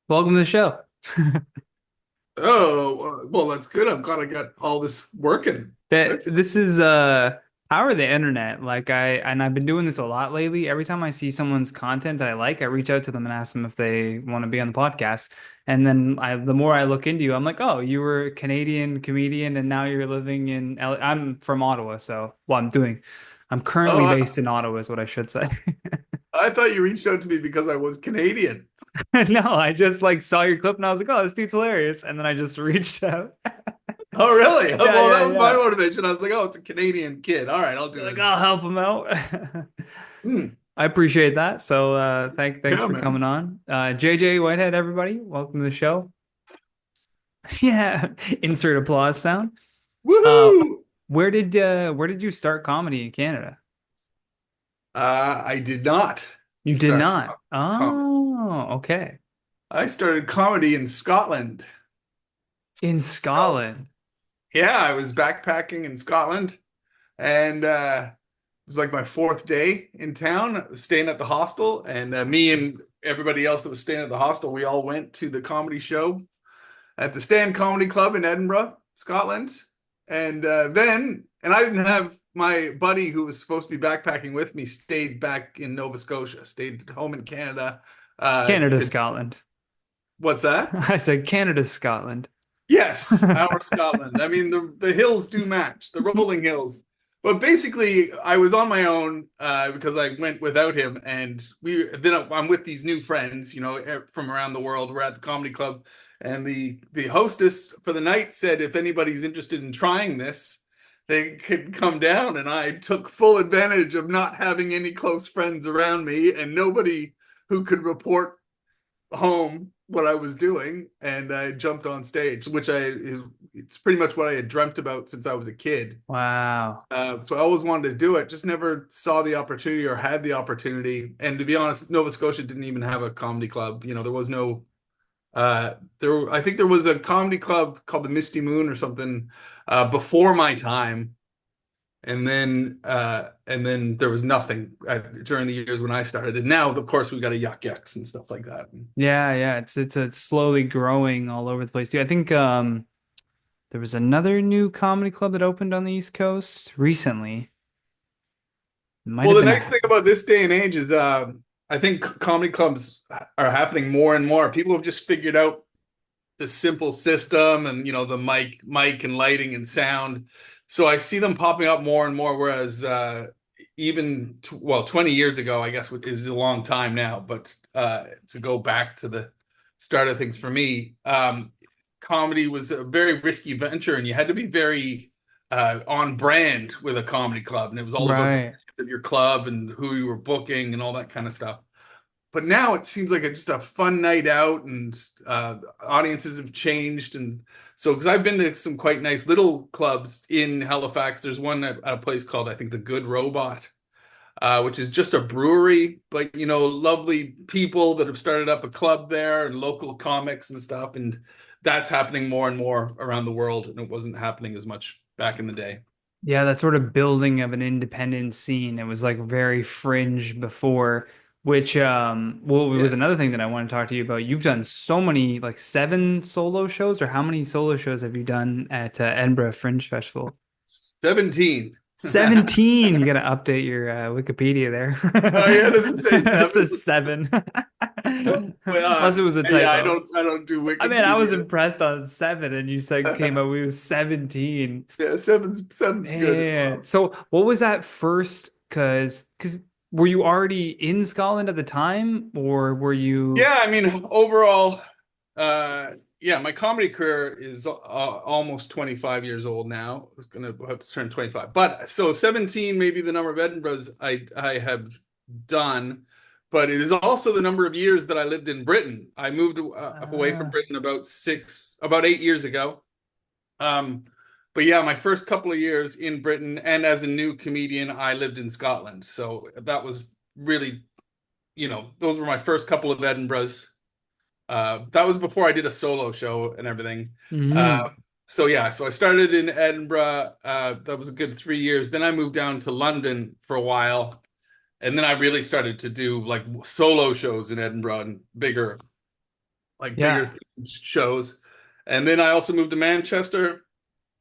Welcome to the show. Oh, well, that's good. I'm glad I got all this working. That That's this is power of the internet. I've been doing this a lot lately. Every time I see someone's content that I like, I reach out to them and ask them if they want to be on the podcast. And then the more I look into you, I'm like, oh, you were a Canadian comedian and now you're living in I'm from Ottawa, so I'm oh, currently based in Ottawa is what I should say. I thought you reached out to me because I was Canadian. No, I just like saw your clip and I was like, oh, this dude's hilarious. And then I just reached out. Oh, really? Yeah, Well, yeah, that was my yeah. motivation. I was like, oh, it's a Canadian kid. All right, I'll do Like, this. I'll help him out. Hmm. I appreciate that. So thanks Yeah, for coming man. on. JJ Whitehead, everybody. Welcome to the show. Yeah. Insert applause sound. Uh Woohoo! where did you start comedy in Canada? I did not You did start not. comedy. Oh, okay. I started comedy in Scotland. In Oh. Scotland. Yeah, I was backpacking in Scotland, and it was like my fourth day in town, staying at the hostel, and me and everybody else that was staying at the hostel, we all went to the comedy show at the Stand Comedy Club in Edinburgh, Scotland. And I didn't have my buddy who was supposed to be backpacking with me stayed back in Nova Scotia, stayed home in Canada. Canada, To Scotland. what's that? I said Canada, Scotland. Yes, our Scotland. I mean, the hills do match, the rolling hills. But basically, I was on my own because I went without him, and I'm with these new friends, from around the world. We're at the comedy club, and the hostess for the night said if anybody's interested in trying this, they could come down. And I took full advantage of not having any close friends around me and nobody who could report home what I was doing, and I jumped on stage, which I is it's pretty much what I had dreamt about since I was a kid. Wow. So I always wanted to do it, just never saw the opportunity or had the opportunity. And to be honest, Nova Scotia didn't even have a comedy club. There was no there. I think there was a comedy club called the Misty Moon or something before my time, and then there was nothing during the years when I started. And now, of course, we've got a Yuks and stuff like that. Yeah, yeah. It's slowly growing all over the place too. I think there was another new comedy club that opened on the East Coast recently. It might Well, have the been nice a thing about this day and age is I think comedy clubs are happening more and more. People have just figured out the simple system and the mic and lighting and sound. So I see them popping up more and more. Whereas even 20 years ago, I guess is a long time now, but to go back to the start of things for me, comedy was a very risky venture, and you had to be very on brand with a comedy club, and it was all about the right. brand of your club and who you were booking and all that kind of stuff. But now it seems like just a fun night out, and audiences have changed. And so, because I've been to some quite nice little clubs in Halifax, there's one at a place called, I think, the Good Robot, which is just a brewery, but lovely people that have started up a club there and local comics and stuff. And that's happening more and more around the world, and it wasn't happening as much back in the day. Yeah, that sort of building of an independent scene. It was like very fringe before, which well, it was Yeah. another thing that I want to talk to you about. You've done so many, like seven solo shows, or how many solo shows have you done at Edinburgh Fringe Festival? 17. Oh, 17. You got to update your Wikipedia there. yeah, does it say It seven? says seven. Well, Unless it was a yeah, I typo. don't do I mean, I was Wikipedia. impressed on seven, and you said came up with 17. Yeah, seven's good. Man. So what was that first? Because were you already in Scotland at the time, or were you? Yeah, I mean, overall, yeah, my comedy career is almost 25 years old now. It's gonna have to turn 25. But so 17 may be the number of Edinburghs I have done, but it is also the number of years that I lived in Britain. I moved away from Ah, Britain about 8 years ago. Um, but yeah, my first couple of years in Britain, and as a new comedian, I lived in Scotland. So that was really, those were my first couple of Edinburghs. That was before I did a solo show and everything. Uh, hmm. so yeah, so I started in Edinburgh. That was a good 3 years. Then I moved down to London for a while, and then I really started to do like solo shows in Edinburgh and bigger. like bigger Yeah, shows. And then I also moved to Manchester,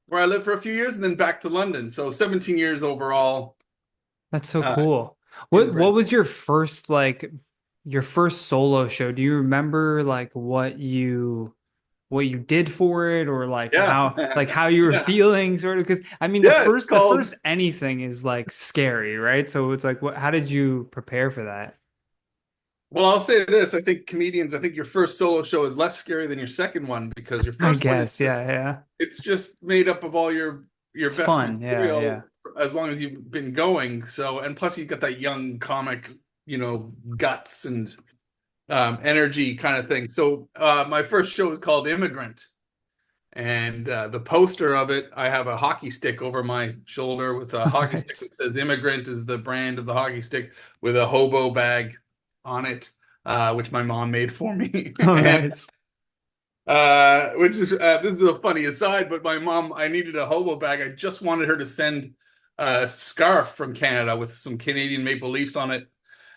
where I lived for a few years, and then back to London. So 17 years overall that's so uh, cool. in What Britain. was your first like your first solo show? Do you remember like what you did for it or Yeah, like how you were yeah, feeling sort of because I mean yeah. It's the called. first anything is like scary, right? So it's like what how did you prepare for that? Well, I'll say this: I think comedians. I think your first solo show is less scary than your second one because your I first one is guess, just yeah. it's just made up of all your It's best fun. Yeah. material as long as you've been going. So, and plus you got that young comic, guts and energy kind of thing. So, my first show was called Immigrant, and the poster of it, I have a hockey stick over my shoulder with a Oh, hockey stick nice. that says "Immigrant" is the brand of the hockey stick with a hobo bag on it, which my mom made for me, Oh, and nice. which is this is a funny aside, but my mom, I needed a hobo bag. I just wanted her to send a scarf from Canada with some Canadian maple leafs on it,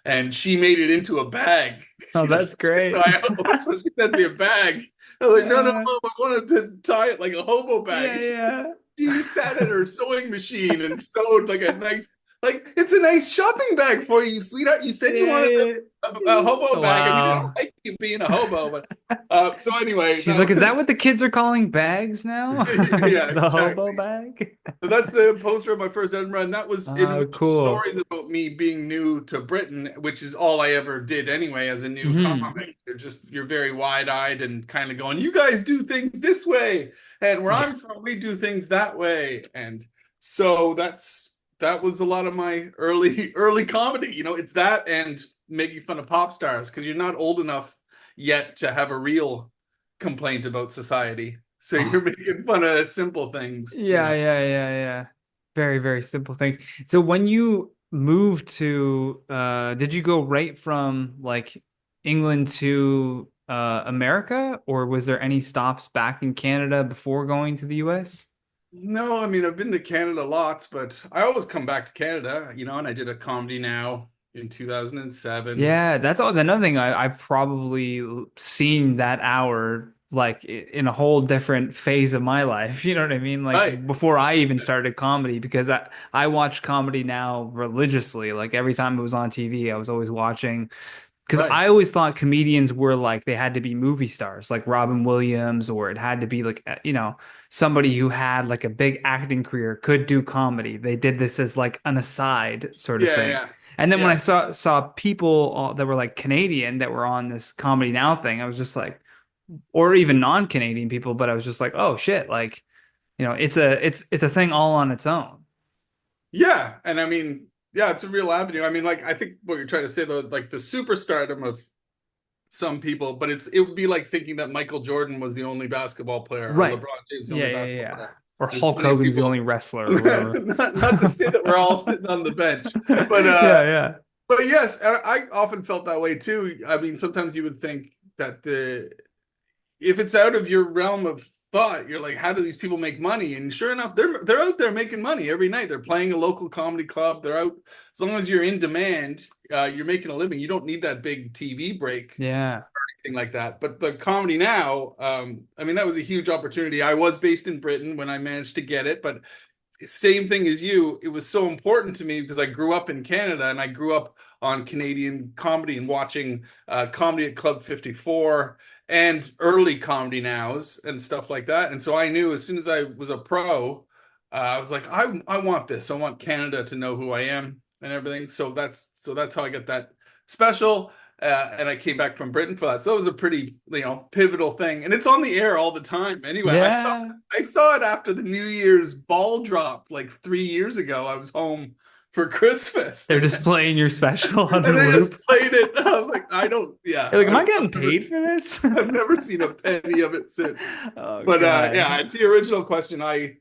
and she made it into a bag. Oh, She that's just great. tie it up, so she sent me a bag. I was like, no, no, Uh, mom, I wanted to tie it like a hobo bag. yeah. She sat at her sewing machine and sewed like a nice, like it's a nice shopping bag for you, sweetheart. You said you wanted Yeah. a hobo bag. I mean, I don't Wow. like you being a hobo, but so anyway, She's that like, is was that what the kids are calling bags now? yeah, The hobo exactly. bag? So that's the poster of my first Edinburgh, and it was Oh, just cool. stories about me being new to Britain, which is all I ever did anyway as a new Hmm. comic. You're very wide-eyed and kind of going, you guys do things this way, and where Yeah. I'm from, we do things that way. And so that was a lot of my early comedy. It's that and making fun of pop stars because you're not old enough yet to have a real complaint about society. So you're Oh, making fun of simple things. yeah. Very, very simple things. So when you moved to did you go right from like England to America or was there any stops back in Canada before going to the US? No, I mean I've been to Canada lots, but I always come back to Canada, and I did a comedy now in 2007. Yeah, that's all. Another thing I've probably seen that hour like in a whole different phase of my life. You know what I mean? Right. Like before I even started comedy, because I watch comedy now religiously. Like every time it was on TV, I was always watching. Because Right. I always thought comedians were like they had to be movie stars, like Robin Williams, or it had to be like somebody who had like a big acting career could do comedy. They did this as like an aside sort of Yeah, thing. yeah. And then when I Yeah. saw people that were like Canadian that were on this Comedy Now thing, I was just like, or even non-Canadian people, but I was just like, oh shit, like it's a thing all on its own. Yeah. And I mean, yeah, it's a real avenue. I mean, like I think what you're trying to say though, like the superstardom of some people, but it would be like thinking that Michael Jordan was the only basketball player or Right. LeBron James the only basketball Yeah. player. Or There's Hulk plenty of Hogan's the only people wrestler or whatever. not to say that we're all sitting on the bench, but Yeah. But yes, I often felt that way too. I mean, sometimes you would think that the if it's out of your realm of thought, you're like, how do these people make money? And sure enough, they're out there making money every night. They're playing a local comedy club. They're out as long as you're in demand, you're making a living. You don't need that big TV break, Yeah. anything like that. But the comedy now, I mean, that was a huge opportunity. I was based in Britain when I managed to get it, but same thing as you, it was so important to me because I grew up in Canada and I grew up on Canadian comedy and watching comedy at Club 54 and early comedy nows and stuff like that. And so I knew as soon as I was a pro, I was like, I want this. I want Canada to know who I am and everything. So that's how I got that special. And I came back from Britain for that. So it was a pretty, pivotal thing. And it's on the air all the time. Anyway, Yeah. I saw it after the New Year's ball drop like 3 years ago. I was home for Christmas They're and just playing your special on a they just loop. played it. I was like, yeah, You're like, am I getting paid for this? I've never seen a penny of it since. Oh But God. yeah, to your original question, 8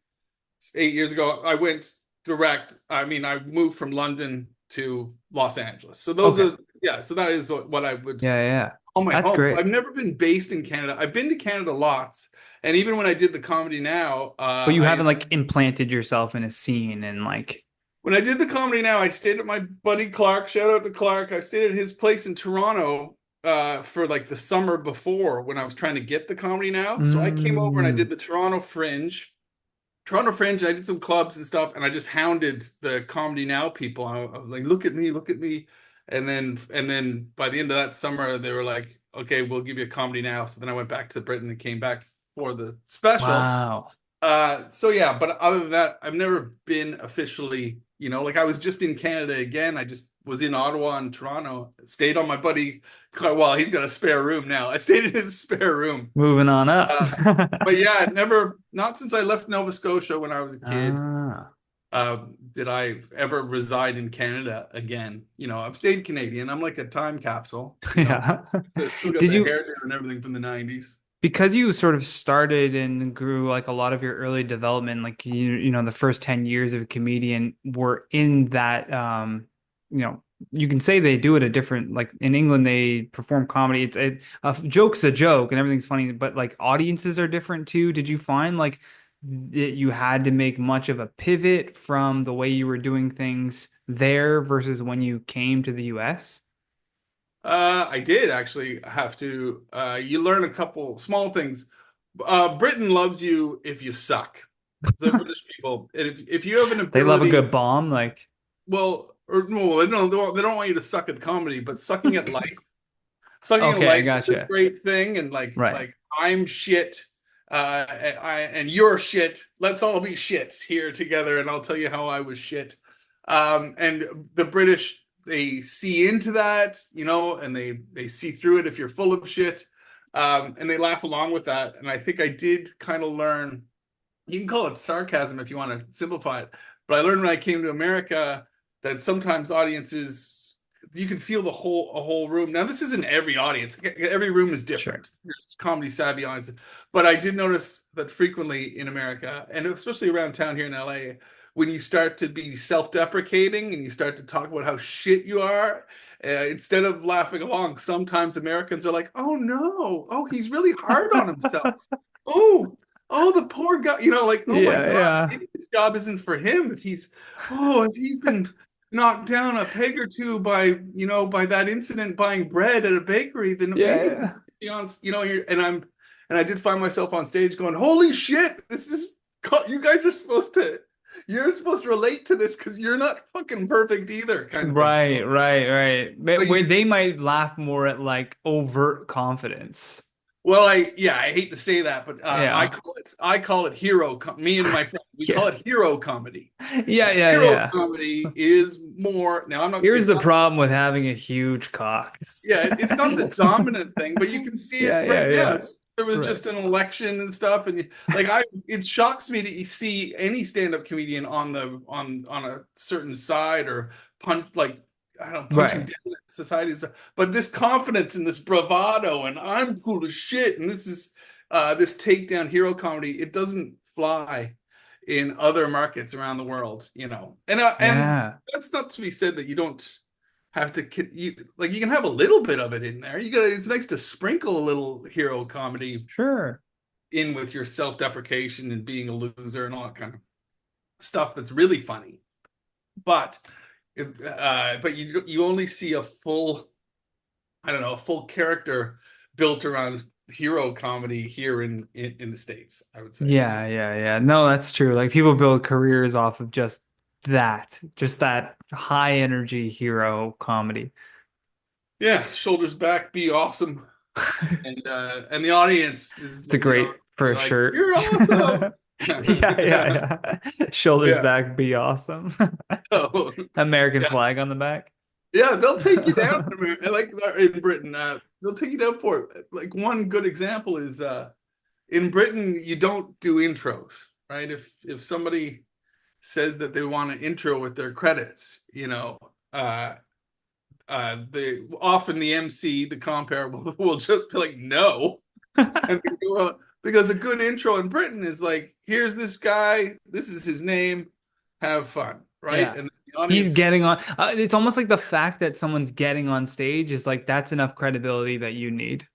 years ago, I went direct. I mean, I moved from London to Los Angeles. So Okay. so that is what I would Yeah. call my That's home. So great. I've never been based in Canada. I've been to Canada lots. And even when I did the comedy now, But you haven't like implanted yourself in a scene and like, when I did the comedy now, I stayed at my buddy Clark. Shout out to Clark. I stayed at his place in Toronto for like the summer before when I was trying to get the Comedy Now. So I came over and I Mm. did the Toronto Fringe. Toronto Fringe, I did some clubs and stuff, and I just hounded the Comedy Now people. I was like, look at me, look at me. And then by the end of that summer, they were like, okay, we'll give you a Comedy Now. So then I went back to Britain and came back for the special. Wow. So yeah, but other than that, I've never been officially, like I was just in Canada again. I just was in Ottawa and Toronto, stayed on my buddy. Well, he's got a spare room now. I stayed in his spare room. Moving on up. Uh, but yeah, not since I left Nova Scotia when I was a kid, Ah, did I ever reside in Canada again. I've stayed Canadian. I'm like a time capsule, yeah. Still got Did the you, hairdo and everything from the 90s. because you sort of started and grew like a lot of your early development, like the first 10 years of a comedian were in that you know, you can say they do it a different, like in England they perform comedy. A joke's a joke and everything's funny, but like audiences are different too. Did you find like that you had to make much of a pivot from the way you were doing things there versus when you came to the US? I did actually have to. You learn a couple small things. Britain loves you if you suck. The British people, and if you have an They love a ability, good bomb, like well, or no, they don't want you to suck at comedy, but sucking at life. Sucking at okay, I life is a gotcha. great thing, and Right. like I'm shit, and you're shit. Let's all be shit here together, and I'll tell you how I was shit. And the British, they see into that, and they see through it if you're full of shit, and they laugh along with that. And I think I did kind of learn. You can call it sarcasm if you want to simplify it, but I learned when I came to America that sometimes audiences, you can feel a whole room. Now this isn't every audience. Every room is Sure. different. There's comedy savvy audiences, but I did notice that frequently in America, and especially around town here in LA, when you start to be self-deprecating and you start to talk about how shit you are, instead of laughing along, sometimes Americans are like, "Oh no, oh he's really hard on himself. Oh, oh the poor guy, like, oh my Yeah, God, yeah. maybe this job isn't for him if he's been knocked down a peg or two by that incident buying bread at a bakery, then Yeah, maybe yeah. and I did find myself on stage going, holy shit, you guys are you're supposed to relate to this because you're not fucking perfect either, kind of thing. Right, right, right. But Where you they might laugh more at like overt confidence. Well, I hate to say that, but Yeah. I call it me and my friend, we call Yeah. it hero comedy. Yeah, yeah, Hero yeah. comedy is more, now I'm not Here's it's the not problem with having a huge cock. yeah, it's not the dominant thing, but you can see it Yeah, yeah, right now. yeah. There was Right. just an election and stuff, and it shocks me to see any stand-up comedian on a certain side or I don't know, punching Right. down at society and stuff. But this confidence and this bravado, and I'm cool as shit, and this takedown hero comedy. It doesn't fly in other markets around the world, and Yeah. that's not to be said that you don't have to you can have a little bit of it in there. It's nice to sprinkle a little hero comedy Sure. in with your self-deprecation and being a loser and all that kind of stuff that's really funny. But you only see a full, I don't know, a full character built around hero comedy here in the States, I would say. Yeah, yeah, yeah. No, that's true. Like people build careers off of just that high energy hero comedy. Yeah, shoulders back, be awesome. And the audience is It's a looking on great for a like, shirt. you're awesome. Yeah, yeah, yeah. Shoulders Yeah. back, be awesome. So, American yeah. flag on the back. Yeah, they'll take you down in America, like in Britain. They'll take you down for it. Like one good example is in Britain, you don't do intros, right? If somebody says that they want an intro with their credits, often the MC, the compere will just be like, no. And because a good intro in Britain is like, here's this guy, this is his name, have fun, right? Yeah. And the He's audience, getting on. It's almost like the fact that someone's getting on stage is like that's enough credibility that you need.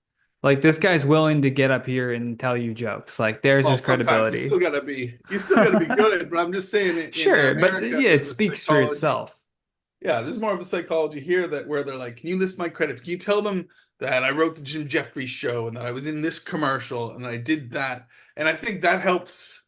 Like this guy's willing to get up here and tell you jokes. Like there's well, his sometimes credibility. you still gotta be good, but I'm just saying in Sure, but America, yeah, it the speaks for psychology. itself. Yeah, there's more of a psychology here that where they're like, can you list my credits? Can you tell them that I wrote the Jim Jefferies Show and that I was in this commercial and I did that. And I think that helps.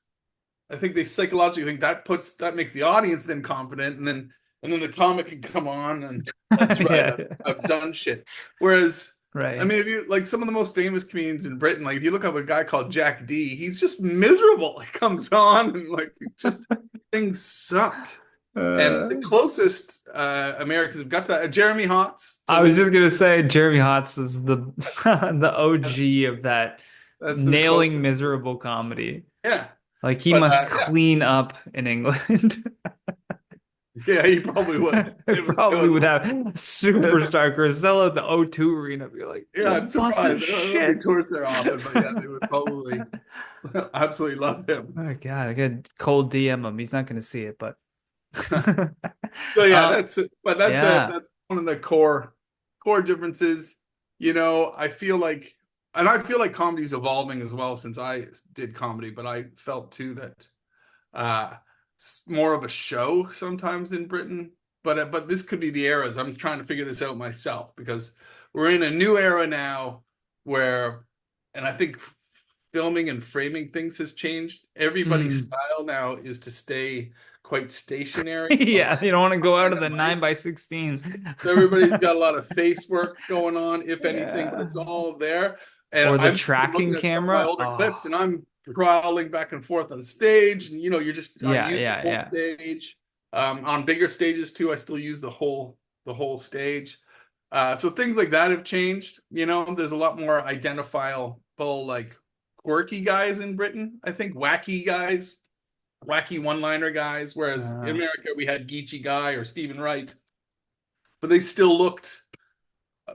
I think they psychologically think that makes the audience then confident, and then the comic can come on and that's right. Yeah. I've done shit. Whereas, I Right. mean, if you like some of the most famous comedians in Britain, like if you look up a guy called Jack D, he's just miserable. He comes on and like just things suck. And the Uh, closest Americans have got to Jeremy Hotz I does was it. just gonna say Jeremy Hotz is the the OG of that That's the nailing closest. miserable comedy. Yeah. Like he But must yeah, clean up in England. yeah, he probably would. It It probably would would have superstar Cruzella at the O2 Arena be like, yeah, the I'm bus is surprised. I don't know if he shit. tours there often, but yeah, they would probably absolutely love him. Oh God, I could cold DM him. He's not gonna see it, but So yeah, uh that's it. But yeah. that's one of the core differences. You know, I feel like comedy's evolving as well since I did comedy, but I felt too that uh more of a show sometimes in Britain. But this could be the eras. I'm trying to figure this out myself because we're in a new era now where, and I think filming and framing things has changed. Everybody's Mm. style now is to stay quite stationary Yeah, you don't want to go out behind of a the 9 mic. by 16. So everybody's got a lot of face work going on, if anything, but Yeah. it's all there. And Or the I'm sitting tracking looking at some of my camera. older Oh, clips, and I'm crawling back and forth on stage, and I yeah, use the yeah, whole yeah. stage. On bigger stages too, I still use the whole stage. So things like that have changed. You know, there's a lot more identifiable, like quirky guys in Britain. I think wacky guys, wacky one-liner guys. Whereas in Uh, America, we had Geechee Guy or Stephen Wright, but they still looked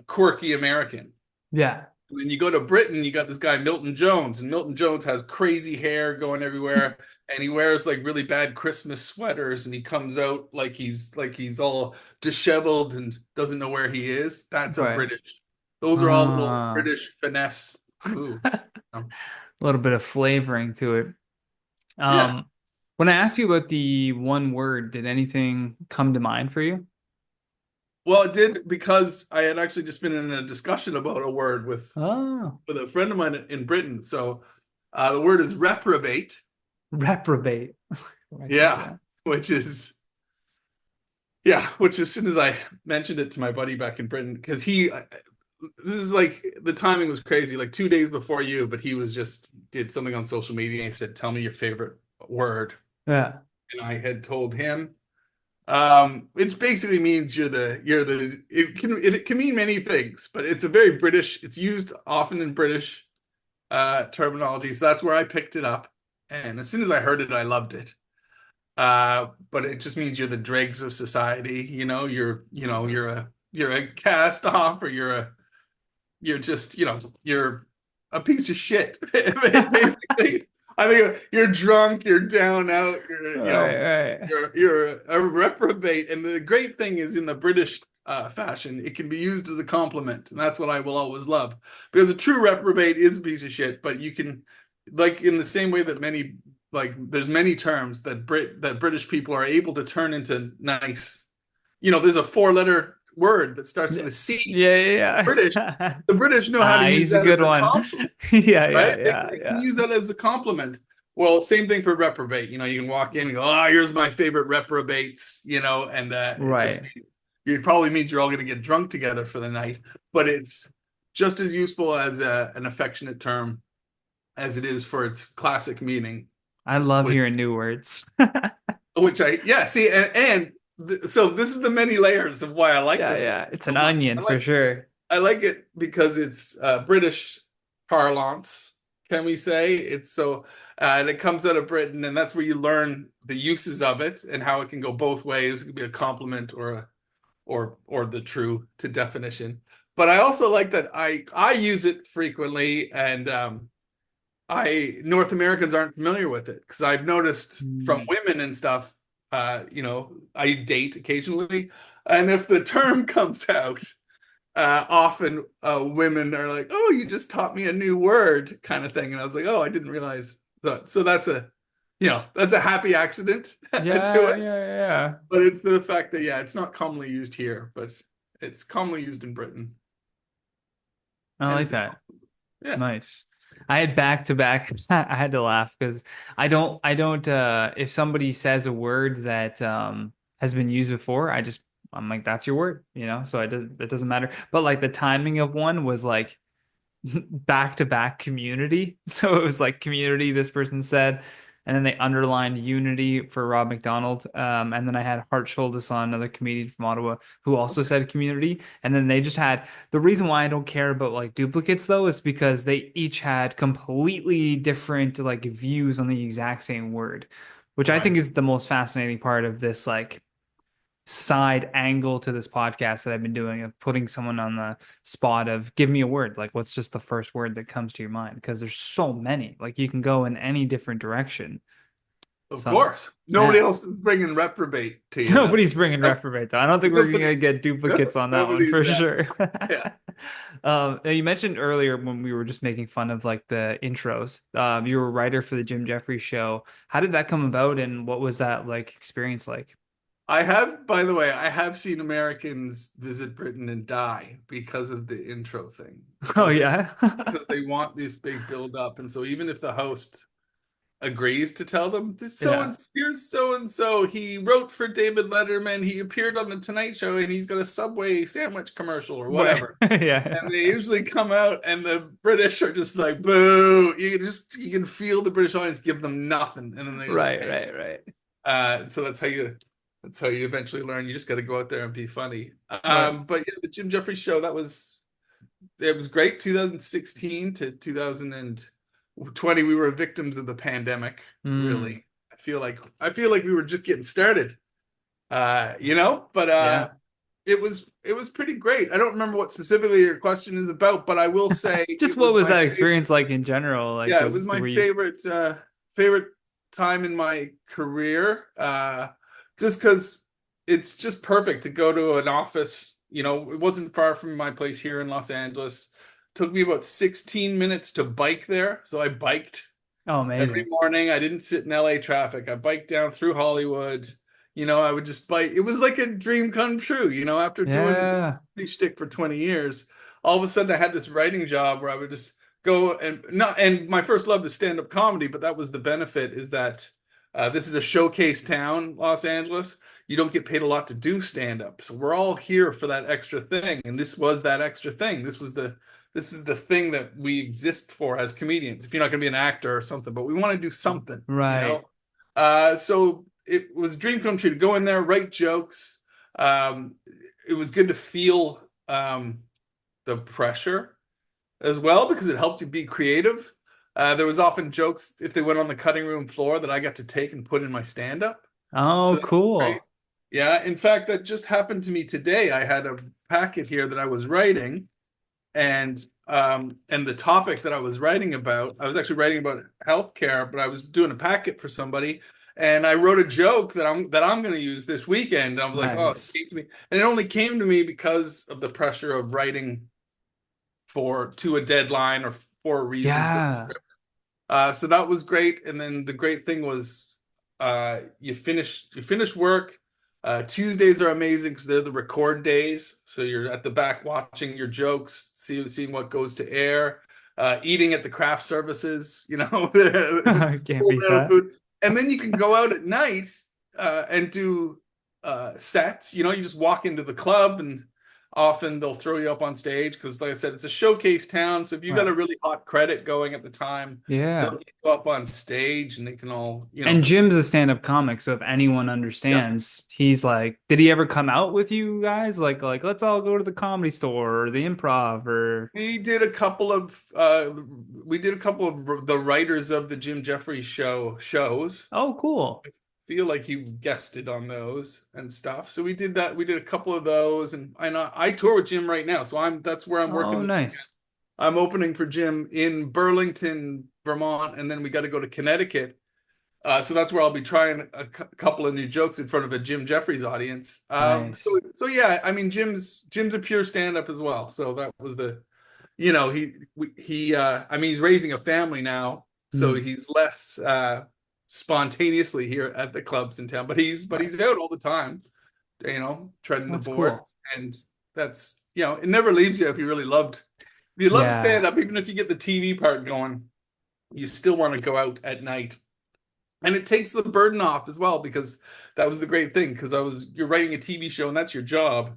quirky American. yeah. And then you go to Britain, you got this guy Milton Jones, and Milton Jones has crazy hair going everywhere, and he wears like really bad Christmas sweaters, and he comes out like he's all disheveled and doesn't know where he is. That's a Right. British. Those are all little Uh, British finesse moves. a little bit of flavoring to it. Yeah. Um, when I asked you about the one word, did anything come to mind for you? Well, it did because I had actually just been in a discussion about a word Oh, with a friend of mine in Britain. So the word is reprobate. reprobate. Write that Yeah, down. which is yeah, which as soon as I mentioned it to my buddy back in Britain, because this is like the timing was crazy, like 2 days before you, but he was just did something on social media and he said, "Tell me your favorite word," Yeah. and I had told him, it basically means it can mean many things, but it's a very British. It's used often in British terminology, so that's where I picked it up, and as soon as I heard it, I loved it. But it just means you're the dregs of society. You're a cast off, or you're just you're a piece of shit. Basically, I think you're drunk, you're down out, Right, right. you're a reprobate. And the great thing is in the British fashion, it can be used as a compliment, and that's what I will always love because a true reprobate is a piece of shit. But you can, like in the same way that there's many terms that British people are able to turn into nice. There's a four-letter word that starts Yeah, with a C. yeah, British, yeah. the British know how to Ah, use he's a that good as a one. compliment, Yeah, yeah, right? yeah, They can yeah. use that as a compliment. Well, same thing for reprobate. You can walk in and go, "Oh, here's my favorite reprobates," and it just Right. it probably means you're all going to get drunk together for the night. But it's just as useful as an affectionate term as it is for its classic meaning, I love which hearing new words. yeah, see, so this is the many layers of why I like Yeah, this word yeah. It's so an much. onion for sure. I like it because it's British parlance, can we say? And it comes out of Britain, and that's where you learn the uses of it and how it can go both ways. It can be a compliment or the true to definition. But I also like that I use it frequently, and I North Americans aren't familiar with it because I've noticed from Mm. women and stuff. I date occasionally, and if the term comes out, often women are like, "Oh, you just taught me a new word," kind of thing, and I was like, "Oh, I didn't realize that." So that's a happy accident to Yeah, it, yeah, yeah. but it's the fact that yeah, it's not commonly used here, but it's commonly used in Britain. I and like it's that. yeah. Nice. I had back to back. I had to laugh because I don't if somebody says a word that has been used before, I'm like, that's your word, you know? So it doesn't matter. But like the timing of one was like back to back community. So it was like community, this person said, and then they underlined unity for Rob McDonald. And then I had Hart Schuldes on, another comedian from Ottawa, who also Okay. said community. And then they just had the reason why I don't care about like duplicates though is because they each had completely different like views on the exact same word, which I think Right. is the most fascinating part of this like side angle to this podcast that I've been doing of putting someone on the spot of give me a word. Like, what's just the first word that comes to your mind? Because there's so many. Like, you can go in any different direction. Of So, course. Nobody yeah. else is bringing reprobate to you. Nobody's bringing reprobate though. I don't think we're Nobody, gonna get duplicates on that one nobody's for that. sure. Yeah. Now you mentioned earlier when we were just making fun of like the intros. You were a writer for the Jim Jefferies Show. How did that come about, and what was that like experience like? I have, by the way, I have seen Americans visit Britain and die because of the intro thing, Oh yeah. because they want this big build up. And so even if the host agrees to tell them, so Yeah. and here's so and so, he wrote for David Letterman, he appeared on the Tonight Show, and he's got a Subway sandwich commercial or Right. whatever. Yeah. And they usually come out and the British are just like boo. You can feel the British audience give them nothing and then they just Right, take. right, right. So that's how you eventually learn. You just got to go out there and be funny. Right. But yeah, the Jim Jefferies show, it was great. 2016 to 2020, we were victims of the pandemic. Mm. Really, I feel like we were just getting started. But Yeah. it was pretty great. I don't remember what specifically your question is about, but I will say Just it what was was my that favorite. experience like in general? Like, Yeah, it was my were you? favorite time in my career. Just because it's just perfect to go to an office. It wasn't far from my place here in Los Angeles. Took me about 16 minutes to bike there, so I biked Oh, every amazing. morning. I didn't sit in LA traffic. I biked down through Hollywood. I would just bike. It was like a dream come true. After doing Yeah. shtick for 20 years, all of a sudden I had this writing job where I would just go and not. And my first love is stand up comedy, but that was the benefit is that this is a showcase town, Los Angeles. You don't get paid a lot to do stand up, so we're all here for that extra thing, and this was that extra thing. This is the thing that we exist for as comedians. If you're not going to be an actor or something, but we want to do something, Right. So it was a dream come true to go in there, write jokes. Um, it was good to feel the pressure as well because it helped you be creative. There was often jokes if they went on the cutting room floor that I got to take and put in my stand up. So Oh, that was great. cool. Yeah, in fact, that just happened to me today. I had a packet here that I was writing, and the topic that I was writing about, I was actually writing about healthcare, but I was doing a packet for somebody, and I wrote a joke that I'm going to use this weekend. I was like, oh, it Nice. came to me, and it only came to me because of the pressure of writing for to a deadline or for a reason for. Yeah. So that was great, and then the great thing was, you finish work. Tuesdays are amazing because they're the record days, so you're at the back watching your jokes, seeing what goes to air, eating at the craft services, Can't beat holding out that. food, and then you can go out at night and do sets. You just walk into the club and often they'll throw you up on stage because, like I said, it's a showcase town. So if you got a Right. really hot credit going at the time, they'll Yeah. get you up on stage and they can all, And Jim's a stand-up comic, so if anyone yeah. understands, he's like, did he ever come out with you guys? Like, let's all go to the comedy store or the improv or We did a couple of the writers of the Jim Jefferies show shows. oh, cool. Feel like he guested on those and stuff. So we did that. We did a couple of those, and I tour with Jim right now. So that's where I'm working Oh, this weekend. nice. I'm opening for Jim in Burlington, Vermont, and then we got to go to Connecticut. So that's where I'll be trying a couple of new jokes in front of a Jim Jefferies audience. So, Nice. so yeah, I mean, Jim's a pure stand-up as well. So that was I mean, he's raising a family now, so Hmm. he's less spontaneously here at the clubs in town. But he's but Right. he's out all the time, treading the That's board, cool. and that's it never leaves you if you really loved. you love Yeah. stand up, even if you get the TV part going, you still want to go out at night. And it takes the burden off as well, because that was the great thing. Because you're writing a TV show and that's your job.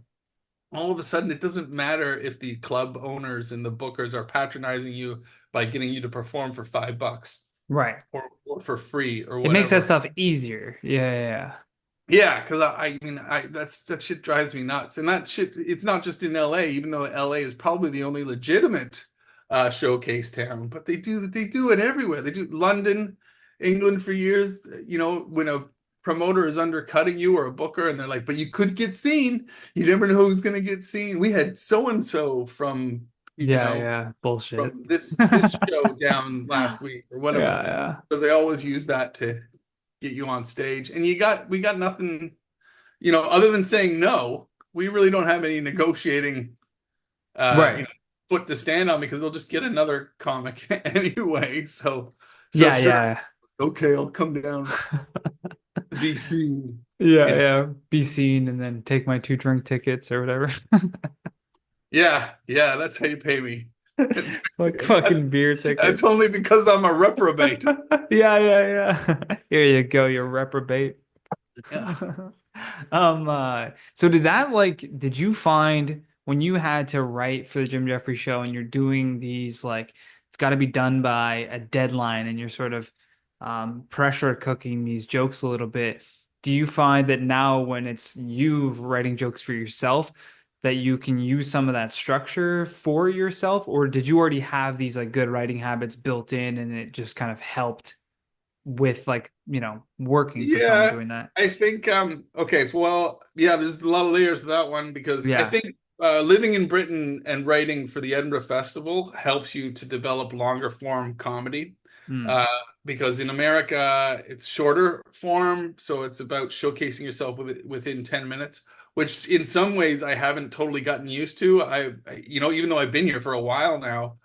All of a sudden, it doesn't matter if the club owners and the bookers are patronizing you by getting you to perform for $5 Right. or for free or It makes that whatever. stuff easier. Yeah, yeah, Yeah, because I mean, that shit drives me nuts. And that shit, it's not just in LA, even though LA is probably the only legitimate showcase town, but they do it everywhere. They do London, England for years. You know, when a promoter is undercutting you or a booker, and they're like, "But you could get seen. You never know who's going to get seen." We had so and so from you yeah, know yeah. Bullshit. from this show down last week or whatever. Yeah, yeah. So they always use that to get you on stage. And we got nothing, other than saying no. We really don't have any negotiating, uh, you Right. know, foot to stand on, because they'll just get another comic anyway. So Yeah, sure, yeah. okay, I'll come down to be seen. Yeah, Yeah, yeah. Be seen and then take my 2 drink tickets or whatever. yeah, that's how you pay me. Like That's, fucking beer that's tickets. only because I'm a reprobate. Yeah, yeah, yeah. Here you go, you reprobate. Yeah. So did you find when you had to write for the Jim Jefferies show and you're doing these like it's got to be done by a deadline and you're sort of pressure cooking these jokes a little bit, do you find that now when it's you writing jokes for yourself that you can use some of that structure for yourself, or did you already have these like good writing habits built in and it just kind of helped with like, working for someone Yeah, doing that? I think okay, so well, yeah, there's a lot of layers to that one, because I Yeah. think living in Britain and writing for the Edinburgh Festival helps you to develop longer form comedy. Mm. Uh, because in America it's shorter form, so it's about showcasing yourself within 10 minutes, which in some ways I haven't totally gotten used to. Even though I've been here for a while now,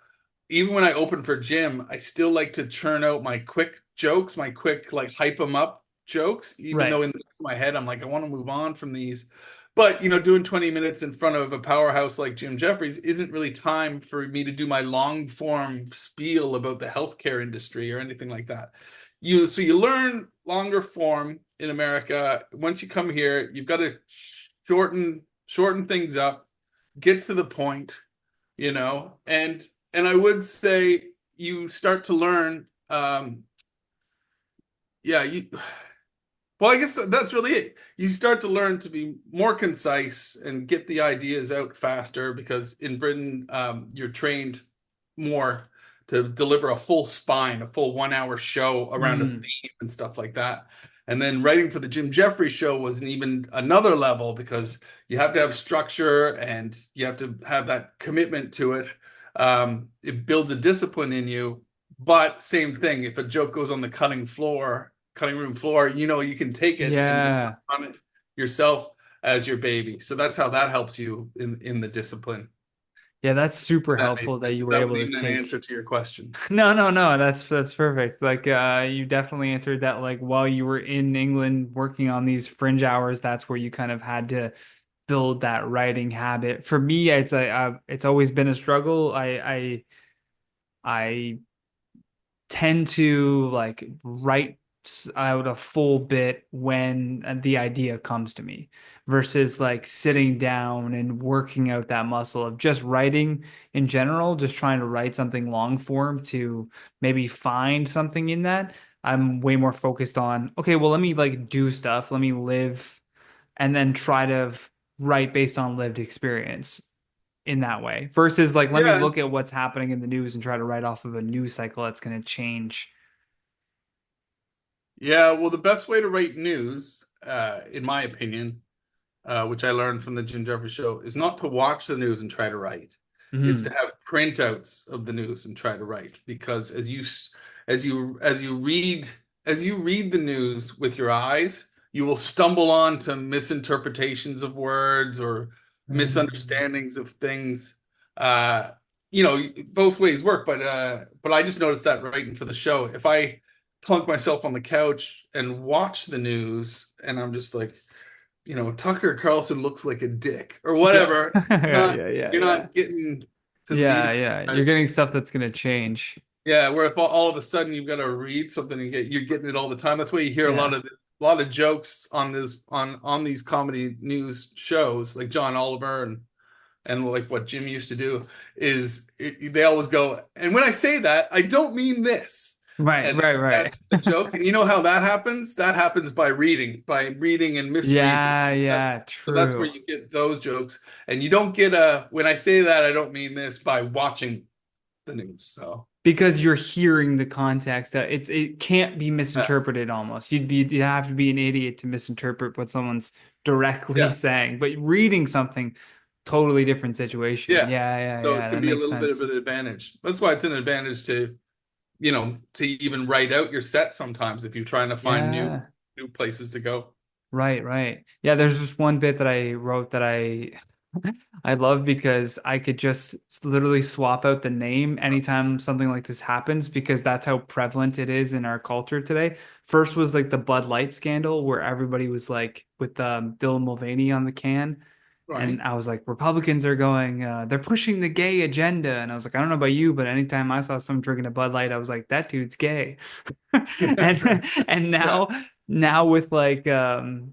even when I open for Jim, I still like to churn out my quick jokes, my quick like hype them up jokes, even Right. though in the back of my head I'm like, I want to move on from these. But doing 20 minutes in front of a powerhouse like Jim Jefferies isn't really time for me to do my long form spiel about the healthcare industry or anything like that. You learn longer form in America. Once you come here, you've got to shorten things up, get to the point, and I would say you start to learn, yeah, well, I guess that's really it. You start to learn to be more concise and get the ideas out faster, because in Britain, you're trained more to deliver a full spine, a full 1 hour show around a Mm. theme and stuff like that. And then writing for the Jim Jefferies show was an even another level, because you have to have structure and you have to have that commitment to it. It builds a discipline in you, but same thing. If a joke goes on the cutting room floor, you can take it and Yeah. run it yourself as your baby. So that's how that helps you in the discipline. Yeah, that's super That made helpful that sense. you If were that was able to even an answer take. to your question. No, no, no, that's perfect. Like you definitely answered that like while you were in England working on these fringe hours, that's where you kind of had to build that writing habit. For me, it's always been a struggle. I tend to like write out a full bit when the idea comes to me versus like sitting down and working out that muscle of just writing in general, just trying to write something long form to maybe find something in that. I'm way more focused on, okay, well, let me like do stuff, let me live, and then try to write based on lived experience in that way versus like let me Yeah, look at what's happening in the news and try to write off of a news cycle that's going to change. yeah. Well, the best way to write news, in my opinion, which I learned from the Jim Jefferies show, is not to watch the news and try to write. It's to Mhm. have printouts of the news and try to write. Because as you read the news with your eyes, you will stumble on to misinterpretations of words or Mm. misunderstandings of things. Uh, both ways work, but I just noticed that writing for the show. If I plunk myself on the couch and watch the news, and I'm just like, Tucker Carlson looks like a dick or Yeah. whatever. It's Yeah, not, yeah, yeah, you're yeah. not getting to the media. Yeah. You're getting stuff that's gonna change. Yeah, where if all of a sudden you've got to read something and you're getting it all the time. That's why you hear Yeah. a lot of jokes on this on these comedy news shows like John Oliver and like what Jim used to do they always go, and when I say that, I don't mean this. Right, And right, right. that's the joke. And you know how that happens? That happens by reading and misreading. Yeah, So that's where true. you get those jokes. And you don't get a when I say that, I don't mean this by watching the news. So Because you're hearing the context that it can't be yeah, misinterpreted almost. You'd have to be an idiot to misinterpret what someone's directly yeah, saying. But reading something, totally different situation. yeah. So it Yeah. can That be a makes little bit of sense. an advantage. That's why it's an advantage to, to even write out your set sometimes if you're trying to find Yeah. new places to go. Right. Yeah, there's this one bit that I wrote that I I love because I could just literally swap out the name anytime something like this happens because that's how prevalent it is in our culture today. First was like the Bud Light scandal where everybody was like with Dylan Mulvaney on the can. And Right. I was like, Republicans are going, they're pushing the gay agenda. And I was like, I don't know about you, but anytime I saw someone drinking a Bud Light, I was like, that dude's gay. And Yeah. now with like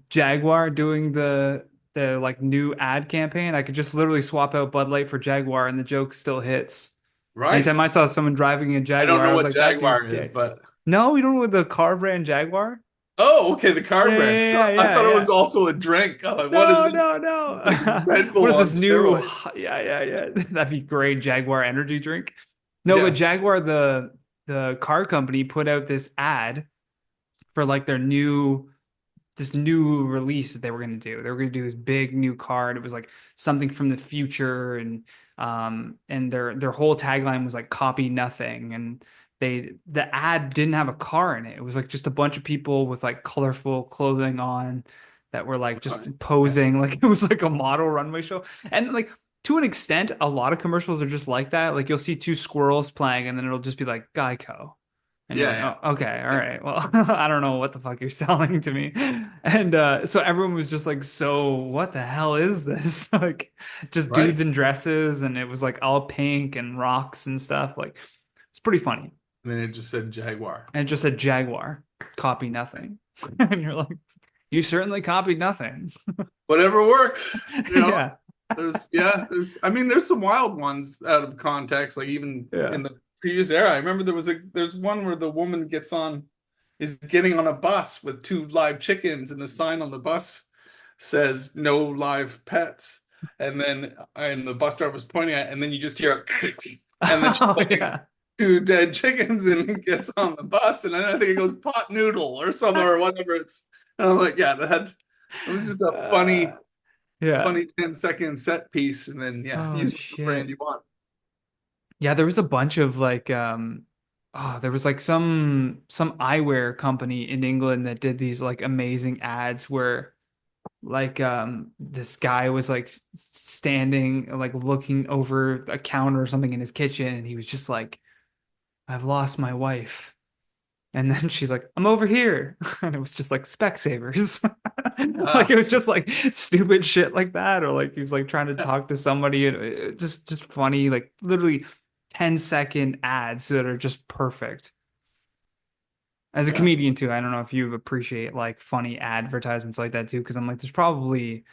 Jaguar doing the like new ad campaign, I could just literally swap out Bud Light for Jaguar and the joke still hits. Right. Anytime I saw someone driving a I don't Jaguar, know I was what like, that dude's Jaguar is, gay. but No, you don't know the car brand Jaguar? oh, okay, the car brand. I thought it was Yeah. also a drink. I'm like, what is No, this? no, It's like no. Red What Bull is on this new? steroids. Yeah. That'd be great. Jaguar energy drink. No, but Yeah. Jaguar, the car company, put out this ad for like their new this new release that they were going to do. They were going to do this big new car, and it was like something from the future, and their whole tagline was like copy nothing, and the ad didn't have a car in it. It was like just a bunch of people with like colorful clothing on that were like Right. just Yeah. posing like it was like a model runway show. And like to an extent, a lot of commercials are just like that. Like you'll see two squirrels playing, and then it'll just be like Geico. And you're Yeah. like, Yeah. oh, okay, all Yeah. right. Well, I don't know what the fuck you're selling to me. And so everyone was just like, so what the hell is this? Like just dudes Right. in dresses and it was like all pink and rocks and stuff. Like it's pretty funny. And then it just said Jaguar. And it just said Jaguar, copy nothing. And you're like, you certainly copied nothing. Whatever works. Yeah. I mean, there's some wild ones out of context, like even Yeah. in the previous era. I remember there's one where the woman is getting on a bus with two live chickens, and the sign on the bus says no live pets. And the bus driver was pointing at, and then you just hear and then she's Oh like yeah. two dead chickens and gets on the bus, and then I think it goes pot noodle or something or whatever it's and I'm like, yeah, that it was just a Uh, yeah. funny 10-second set piece, and then yeah, Oh use whatever brand shit. you want. Yeah, there was a bunch of like there was like some eyewear company in England that did these like amazing ads where like this guy was like standing like looking over a counter or something in his kitchen and he was just like, I've lost my wife. And then she's like, I'm over here. And it was just like Specsavers. Like it Ah, was just like stupid shit like that. Or like he was like trying to yeah, talk to somebody and just funny, like literally 10-second ads that are just perfect. As a yeah. comedian too, I don't know if you appreciate like funny advertisements like that too, because I'm like, there's probably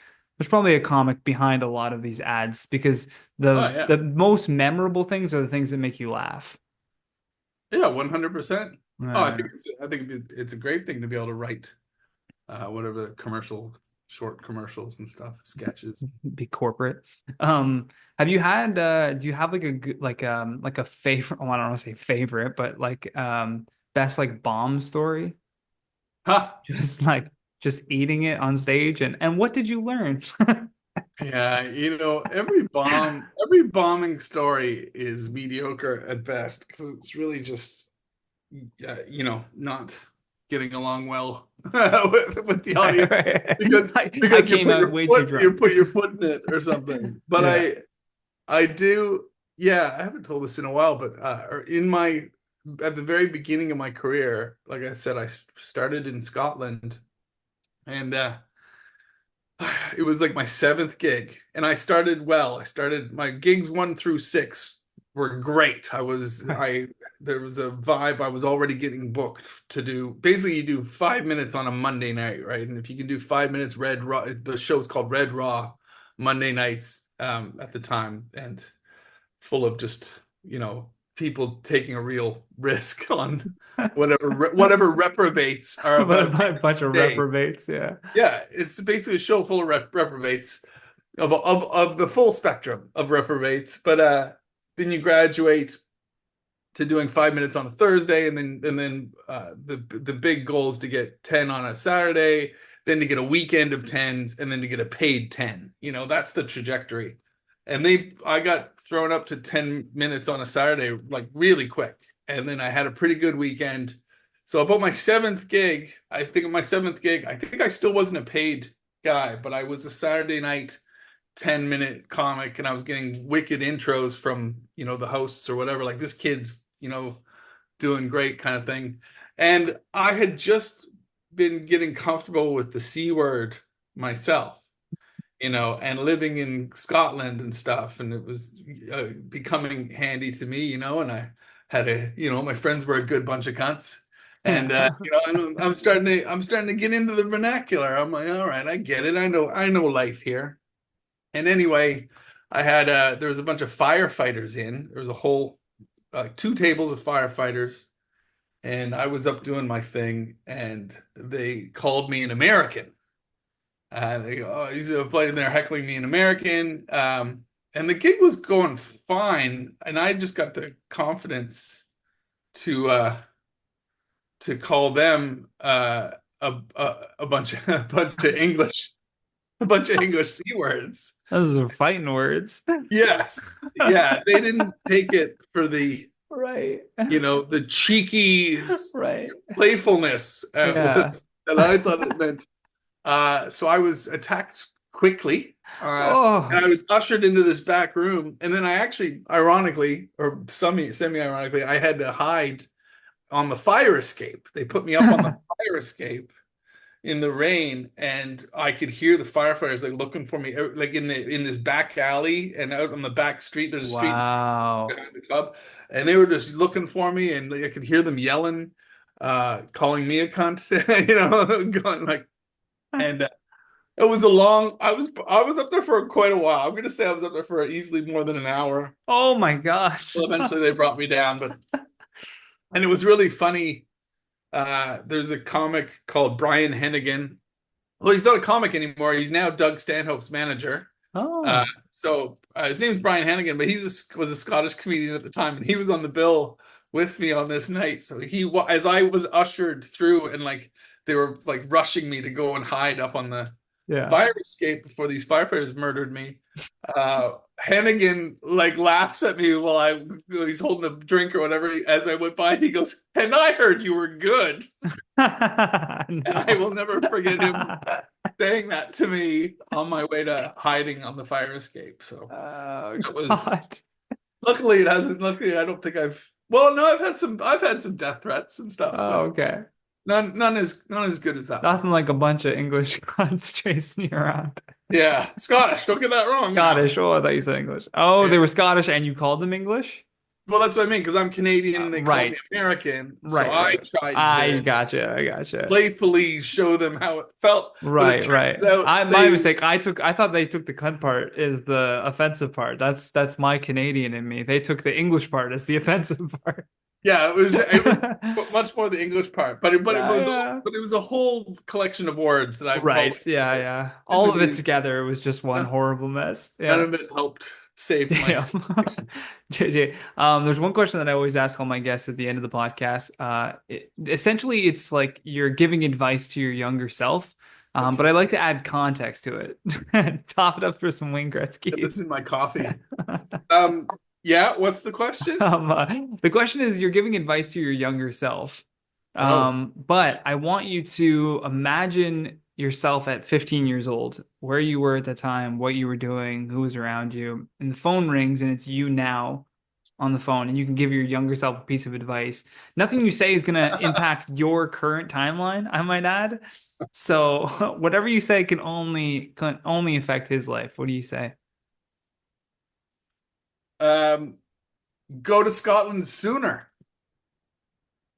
a comic behind a lot of these ads because Oh the yeah, the most memorable things are the things that make you laugh. yeah, 100%. Oh, Uh, I think it's a great thing to be able to write whatever short commercials and stuff, sketches. be corporate. Um, have you had do you have like a like a favorite, well, I don't want to say favorite, but like best like bomb story? Ha! Just like just eating it on stage and what did you learn? Yeah, every bombing story is mediocre at best because it's really just not getting along well with the audience because I came out way too you drunk. put your foot in it or something. But Yeah. I do, yeah, I haven't told this in a while, but at the very beginning of my career, like I said, I started in Scotland, and it was like my seventh gig, and I started well. I started my gigs 1 through 6 were great. I there was a vibe. I was already getting booked to do. Basically, you do 5 minutes on a Monday night, right? And if you can do 5 minutes, Red Raw. The show's called Red Raw Monday nights at the time, and full of just people taking a real risk on whatever reprobates are But about to a bunch of day. reprobates, yeah. Yeah, it's basically a show full of reprobates of the full spectrum of reprobates. But then you graduate to doing 5 minutes on a Thursday, and then the big goal is to get 10 on a Saturday, then to get a weekend of tens, and then to get a paid 10. That's the trajectory. And I got thrown up to 10 minutes on a Saturday like really quick, and then I had a pretty good weekend. So about my seventh gig, I think I think I still wasn't a paid guy, but I was a Saturday night 10-minute comic, and I was getting wicked intros from the hosts or whatever, like this kid's doing great kind of thing. And I had just been getting comfortable with the C word myself, and living in Scotland and stuff, and it was becoming handy to me, and I had my friends were a good bunch of cunts. And Yeah. I'm starting to get into the vernacular. I'm like, all right, I get it. I know life here. And anyway, there was a bunch of firefighters in. There was a whole two tables of firefighters, and I was up doing my thing, and they called me an American. They go, oh, he's playing there heckling me in American. And the gig was going fine, and I just got the confidence to uh, to call them a bunch of English c words. Those are fighting words. Yes. Yeah. They didn't take it for Right. the cheeky Right. playfulness Yeah. that I thought it meant. So I was attacked quickly. And Oh, I was ushered into this back room. And then I actually, ironically, or semi-ironically, I had to hide on the fire escape. They put me up on the fire escape in the rain, and I could hear the firefighters like looking for me, like in this back alley and out on the back street. There's a street wow. behind the club, and they were just looking for me, and like, I could hear them yelling, calling me a cunt, going like, and it was a long. I was up there for quite a while. I'm gonna say I was up there for easily more than an hour. Oh my gosh. Well, eventually they brought me down, but and it was really funny. There's a comic called Brian Hennigan. Well, he's not a comic anymore. He's now Doug Stanhope's manager. Uh, Oh, so his name's Brian Hannigan, but was a Scottish comedian at the time, and he was on the bill with me on this night. So as I was ushered through, and like they were like rushing me to go and hide up on the yeah. fire escape before these firefighters murdered me. Hannigan like laughs at me while he's holding a drink or whatever as I went by. And he goes, "And I heard you were good." And I No. will never forget him saying that to me on my way to hiding on the fire escape. So Oh that was God. luckily it hasn't. Luckily, I don't think I've. Well, no, I've had some death threats and stuff, Oh, but okay. none as good as that one. Nothing like a bunch of English cunts chasing you around. Yeah, Scottish. Don't get that wrong now. Scottish. Oh, I thought you said English. Oh, they Yeah. were Scottish and you called them English? Well, that's what I mean because I'm Canadian and they call me Right. American, so Right, I right. tried I to gotcha. I gotcha. playfully show them how it felt, but it Right, right. turns out My mistake. I thought they took the cunt part is the offensive part. That's my Canadian in me. They took the English part as the offensive part. yeah, it was much more the English part, Yeah, yeah. but it was a whole collection of words that I Right. probably Yeah, yeah. All of it typically together it was just one horrible mess. none Yeah. of it helped save my Damn. situation. JJ, there's one question that I always ask all my guests at the end of the podcast. Essentially, it's like you're giving advice to your younger self, but Okay, I like to add context to it. Top it up for some Wayne get this Gretzky. in my coffee. Um, yeah, what's the question? The question is, you're giving advice to your younger self, Oh, but I want you to imagine yourself at 15 years old, where you were at the time, what you were doing, who was around you, and the phone rings and it's you now on the phone, and you can give your younger self a piece of advice. Nothing you say is going to impact your current timeline, I might add. So whatever you say can only affect his life. What do you say? um, go to Scotland sooner,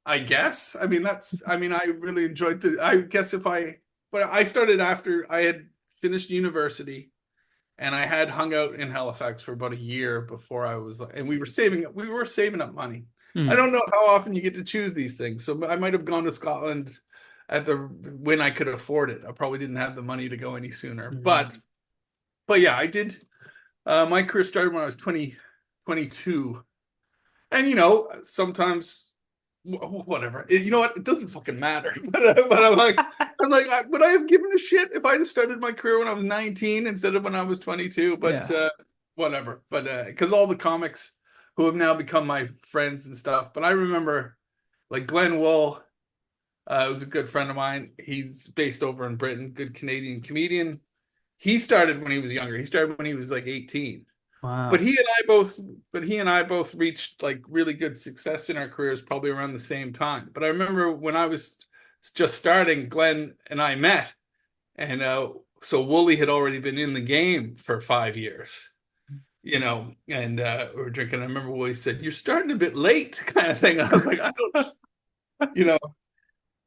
I guess. I mean, I really enjoyed I guess but I started after I had finished university and I had hung out in Halifax for about a year before I was, and we were saving up money. I Hmm. don't know how often you get to choose these things. So I might have gone to Scotland when I could afford it. I probably didn't have the money to go any sooner, Hmm. but yeah, I did. My career started when I was 22. And sometimes whatever. You know what? It doesn't fucking matter. But would I have given a shit if I'd have started my career when I was 19 instead of when I was 22? But Yeah. whatever. But because all the comics who have now become my friends and stuff. But I remember like Glenn Wool, was a good friend of mine. He's based over in Britain, good Canadian comedian. He started when he was younger. He started when he was like 18. But Wow. he and I both, but he and I both reached like really good success in our careers probably around the same time. But I remember when I was just starting, Glenn and I met, and so Wooly had already been in the game for 5 years, and we were drinking. I remember Wooly said, "You're starting a bit late," kind of thing. I was like, I don't, you know.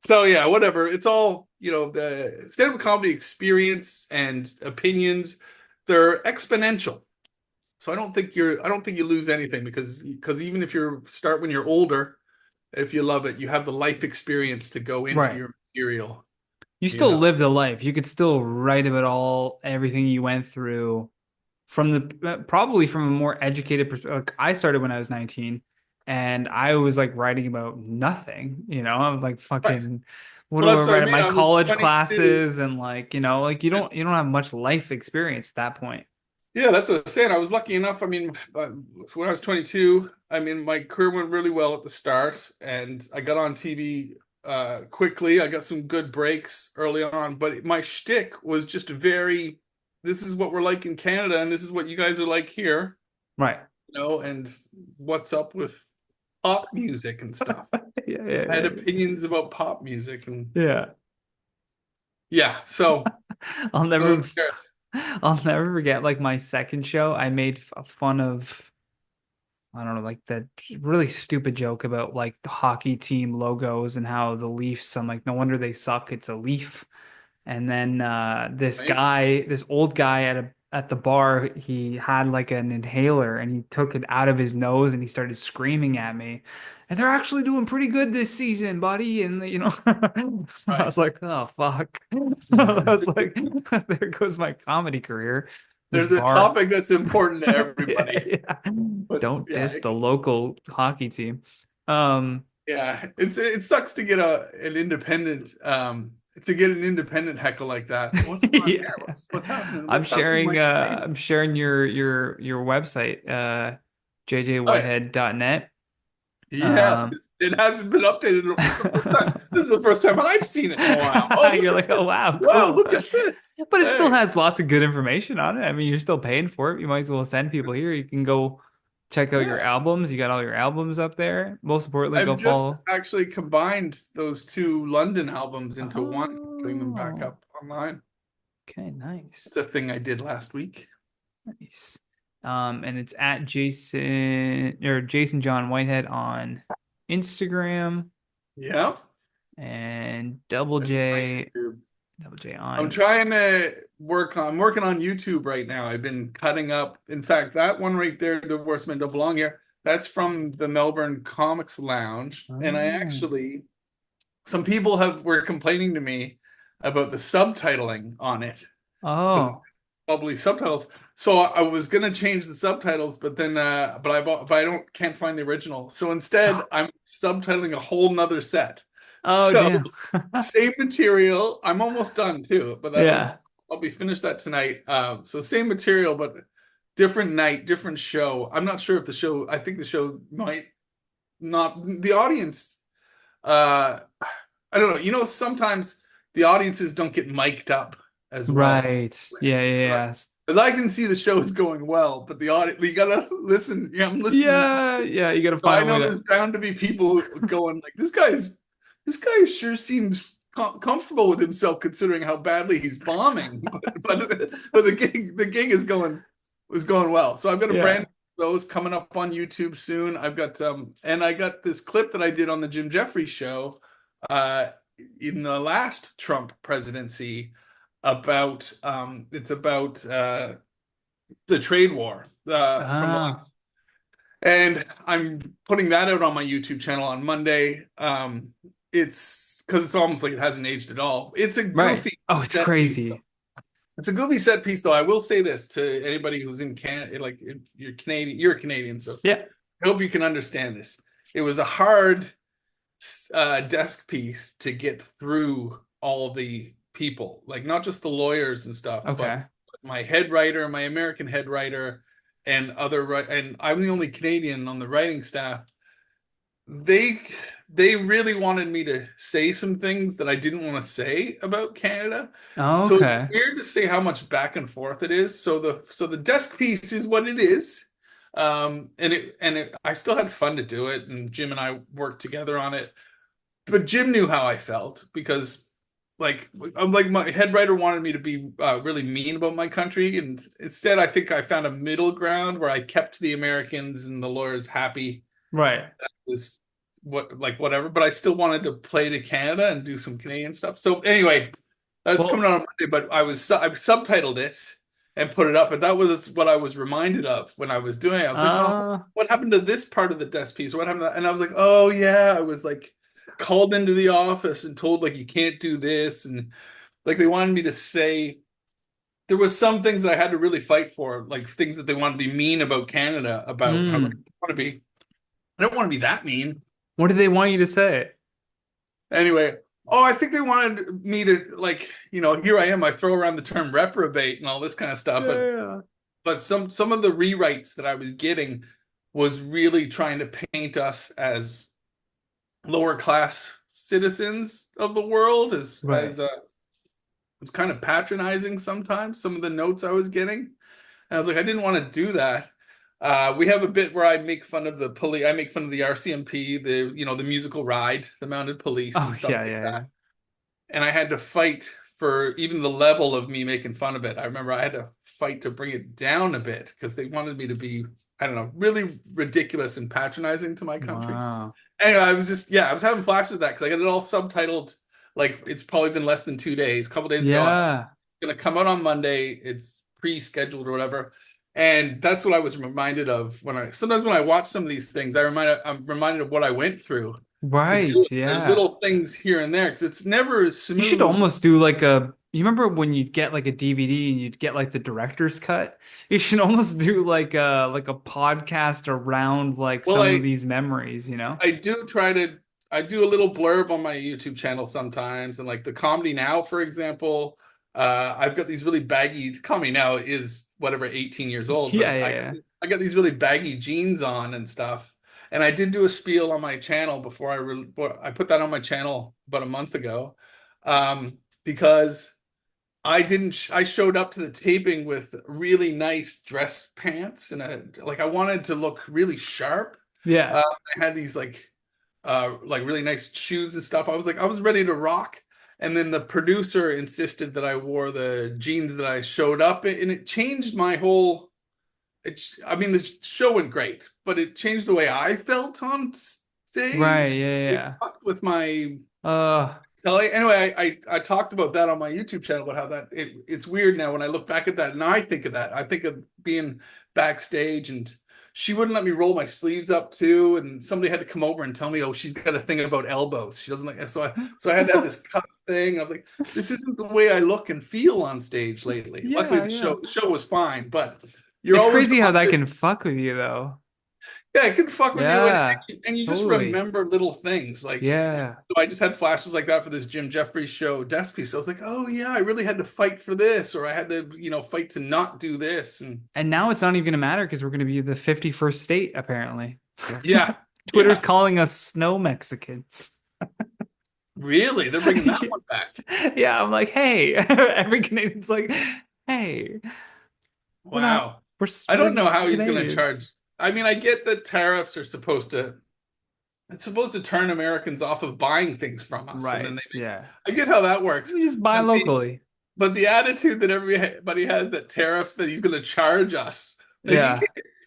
So yeah, whatever. It's all the stand-up comedy experience and opinions. They're exponential. So I don't think you lose anything because even if you start when you're older, if you love it, you have the life experience to go into Right. your material, You you still know. live the life. You could still write about everything you went through from probably from a more educated perspective. Like I started when I was 19 and I was like writing about nothing, I was like Right. fucking what Well, do I that's what I write in mean. my I was college 22. classes and like, like you don't have much life experience at that point. Yeah, that's what I was saying. I was lucky enough. I mean, when I was 22, I mean, my career went really well at the start, and I got on TV quickly. I got some good breaks early on, but my shtick was just very, this is what we're like in Canada, and this is what you guys are like here. Right. And what's up with pop music and stuff. Yeah, yeah, I had yeah. opinions about pop music and Yeah. yeah, so I'll who never cares? I'll never forget like my second show. I made fun of I don't know, like that really stupid joke about like the hockey team logos and how the Leafs, I'm like, no wonder they suck. It's a leaf. And then Right? this old guy at the bar, he had like an inhaler and he took it out of his nose and he started screaming at me. And they're actually doing pretty good this season, buddy. And I Right. was like, oh fuck. I was like, there goes my comedy career. This There's a bar. topic that's important to Yeah, everybody. yeah. But Don't yeah, diss the local hockey team. Um, yeah, it sucks to get an independent heckle like that. What's going on yeah. here? What's happening? What's happening to my screen? I'm sharing your website, Oh jjwhitehead.net. yeah, Um, it hasn't been updated. This is the first time I've seen it in a while. Oh, look you're at like, oh this. wow, Wow, cool. look at this. But it still Hey. has lots of good information on it. I mean, you're still paying for it. You might as well send people here. You can go check out your Yeah. albums. You got all your albums up there. Most importantly, go I've just follow. actually combined those two London albums into one, putting them back Oh, up online. okay, nice. It's a thing I did last week. Nice. And it's at Jason John Whitehead on Instagram Yeah. and And my YouTube. Double J I'm on. trying to I'm working on YouTube right now. I've been cutting up. In fact, that one right there, Divorce Men Don't Belong Here, that's from the Melbourne Comics Lounge. And I Oh, actually, some people were complaining to me about the subtitling on it because oh, bubbly subtitles. So I was gonna change the subtitles, but then but I don't can't find the original. So instead, I'm subtitling a whole nother set. oh, So damn. same material. I'm almost done too, but Yeah. I'll be finished that tonight. So same material, but different night, different show. I'm not sure if the show. I think the show might not. The audience. Uh, I don't know. Sometimes the audiences don't get mic'd up as well. Right. Yeah, yeah, yeah. And I can see the show is going well, but the audience, you gotta listen. Yeah, I'm listening. Yeah, yeah, you gotta So find I a way know to. there's bound to be people going like, this guy sure seems comfortable with himself considering how badly he's bombing. But the gig is going well. So I've got a brand Yeah. those coming up on YouTube soon. I've got and I got this clip that I did on the Jim Jefferies show uh in the last Trump presidency about it's about the trade war from the Ah, and I'm putting that out on my YouTube channel on Monday. It's because it's almost like it hasn't aged at all. It's a right. goofy Oh, it's set piece. crazy. It's a goofy set piece, though. I will say this to anybody who's in Canada, like if you're Canadian, you're a Canadian, so Yeah. I hope you can understand this. It was a hard desk piece to get through all the people, like not just the lawyers and stuff, but Okay. my head writer, my American head writer, and and I'm the only Canadian on the writing staff. They they really wanted me to say some things that I didn't want to say about Canada. So it's Okay. weird to say how much back and forth it is. So the desk piece is what it is. I still had fun to do it, and Jim and I worked together on it. But Jim knew how I felt because like my head writer wanted me to be really mean about my country, and instead I think I found a middle ground where I kept the Americans and the lawyers happy. Right. Was whatever, but I still wanted to play to Canada and do some Canadian stuff. So anyway, that's coming Well, out on Monday, but I subtitled it and put it up, and that was what I was reminded of when I was doing it. I was like, oh, uh, what happened to this part of the desk piece? What happened to that? And I was like, oh yeah, I was like called into the office and told like you can't do this, and like they wanted me to say there was some things that I had to really fight for, like things that they wanted to be mean about Canada about. And I was like, mm, I don't want to be that mean. what did they want you to say? Anyway, oh, I think they wanted me to like, here I am. I throw around the term reprobate and all this kind of stuff, Yeah. but some of the rewrites that I was getting was really trying to paint us as lower class citizens of the world, Right. it's kind of patronizing sometimes. Some of the notes I was getting, and I was like, I didn't want to do that. We have a bit where I make fun of the police. I make fun of the RCMP, the musical ride, the mounted police, Oh, and stuff yeah, like yeah, that. yeah. And I had to fight for even the level of me making fun of it. I remember I had to fight to bring it down a bit because they wanted me to be, I don't know, really ridiculous and patronizing to my country. Wow. Anyway, I was having flashes of that because I got it all subtitled. Like it's probably been less than 2 days, a couple days ago. Yeah. It's gonna come out on Monday. It's pre-scheduled or whatever. And that's what I was reminded of when I sometimes when I watch some of these things, I'm reminded of what I went through to do Right. it. There's Yeah. little things here and there because it's never as You should smooth. almost do like you remember when you'd get like a DVD and you'd get like the director's cut? You should almost do like a podcast around like Well, some of these memories, you know? I do try to I do a little blurb on my YouTube channel sometimes, and like the Comedy Now, for example, I've got these really baggy. Comedy Now is whatever 18 years old, Yeah, but yeah, yeah. I got these really baggy jeans on and stuff. And I did do a spiel on my channel before I put that on my channel about a month ago, because I showed up to the taping with really nice dress pants and I wanted to look really sharp. Yeah. I had these like really nice shoes and stuff. I was ready to rock. And then the producer insisted that I wore the jeans that I showed up in, and it changed my whole I mean the show went great, but it changed the way I felt on Right, stage. It yeah, fucked with my yeah. anyway, I talked about that on my YouTube channel about how it's weird now when I look back at that and I think of that. I think of being backstage and she wouldn't let me roll my sleeves up too, and somebody had to come over and tell me, oh, she's got a thing about elbows. She doesn't like so I had to have this cuff thing. I was like, this isn't the way I look and feel on stage lately. Luckily Yeah, yeah. the show was fine, but you're It's always crazy how that can fuck with you though. yeah, it can fuck with you, Yeah, and you just totally. remember little things. Like, Yeah. so I just had flashes like that for this Jim Jefferies show desk piece. I was like, oh yeah, I really had to fight for this, or I had to, fight to not do this. And And now it's not even gonna matter because we're gonna be the 51st state, apparently. yeah, Twitter's yeah, calling us snow Mexicans. really, they're bringing that Yeah. one back. Yeah, I'm like, hey, every Canadian's like, hey, we're not, Wow. I we're don't know just how he's going to Canadians. charge. I mean, I get that tariffs are it's supposed to turn Americans off of buying things from us, and then Right, yeah. I get how that works. We just buy But locally. but the attitude that everybody has that tariffs that he's going to charge us. Like Yeah.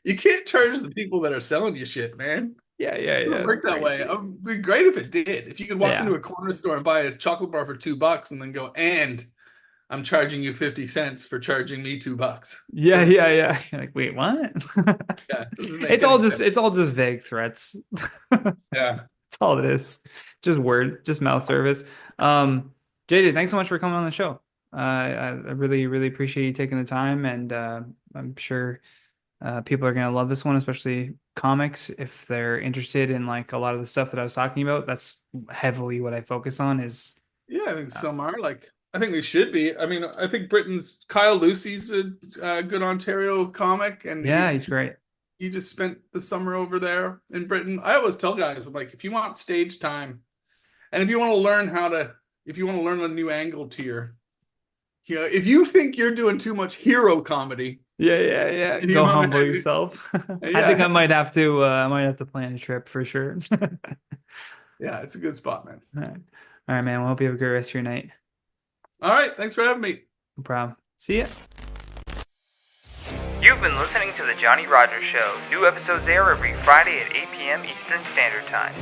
You can't charge the people that are selling you shit, man. Yeah, It doesn't it's work that way. crazy. It'd be great if it did. If you could walk Yeah. into a corner store and buy a chocolate bar for $2 and then go, and I'm charging you 50 cents for charging me $2. Yeah, yeah. You're like, wait, what? Yeah, it doesn't make any sense. It's all just vague threats. Yeah. That's all it is. Just word, just mouth service. JJ, thanks so much for coming on the show. I really, really appreciate you taking the time, and I'm sure people are gonna love this one, especially comics if they're interested in like a lot of the stuff that I was talking about. That's heavily what I focus on is Yeah, I think uh, some are like, I think we should be. I mean, I think Britain's Kyle Lucy's a good Ontario comic, and yeah, he's great. he just spent the summer over there in Britain. I always tell guys, I'm like, if you want stage time, and if you want to learn if you want to learn a new angle to if you think you're doing too much hero comedy, Yeah. and you Go might, humble yourself. I think yeah, I might have to plan a trip for sure. yeah, it's a good spot, man. All right. All right, man. Well, hope you have a great rest of your night. All right, thanks for having me. No problem. See ya. You've been listening to The Johnny Rogers Show. New episodes air every Friday at 8 p.m. Eastern Standard Time.